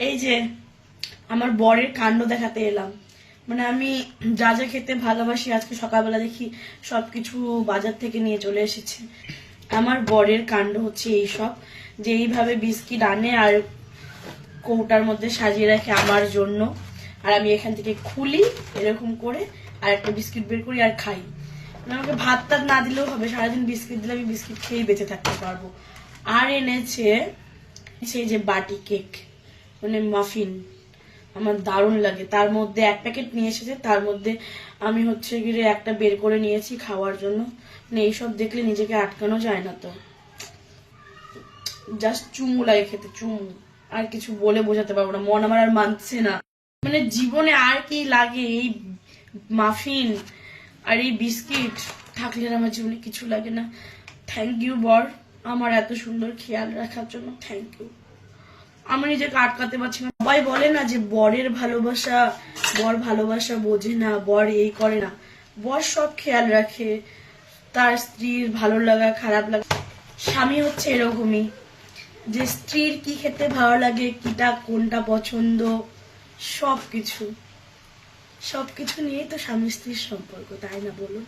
এই যে আমার বরের কাণ্ড দেখাতে এলাম। মানে আমি যা যা খেতে ভালোবাসি আজকে সকালবেলা দেখি সবকিছু বাজার থেকে নিয়ে চলে এসেছে। আমার বরের কাণ্ড হচ্ছে এইসব, যে এইভাবে বিস্কিট আনে আর কৌটার মধ্যে সাজিয়ে রাখে আমার জন্য, আর আমি এখান থেকে খুলি এরকম করে আর একটা বিস্কিট বের করি আর খাই। মানে আমাকে ভাত টাত না দিলেও হবে, সারাদিন বিস্কিট দিলে আমি বিস্কিট খেয়েই বেঁচে থাকতে পারবো। আর এনেছে সেই যে বাটি কেক, মানে মাফিন, আমার দারুণ লাগে। তার মধ্যে এক প্যাকেট নিয়ে এসেছে, তার মধ্যে আমি হচ্ছে গিয়ে একটা বের করে নিয়েছি খাওয়ার জন্য। মানে এইসব দেখলে নিজেকে আটকানো যায় না, তো জাস্ট চুমু লাগে খেতে, চুমু। আর কিছু বলে বোঝাতে পারবো না, মন আমার আর মানছে না। মানে জীবনে আর কি লাগে, এই মাফিন আর এই বিস্কিট থাকলে আমার জীবনে কিছু লাগে না। থ্যাংক ইউ বর, আমার এত সুন্দর খেয়াল রাখার জন্য থ্যাংক ইউ। আমি নিজেকে আটকাতে পারছি না। সবাই বলে না যে বরের ভালোবাসা, বর ভালোবাসা বোঝে না, বর এই করে না। বর সব খেয়াল রাখে, তার স্ত্রীর ভালো লাগা খারাপ লাগা। স্বামী হচ্ছে এরকমই, যে স্ত্রীর কি খেতে ভালো লাগে, কিটা কোনটা পছন্দ, সবকিছু সবকিছু নিয়েই তো স্বামী স্ত্রীর সম্পর্ক, তাই না বলুন?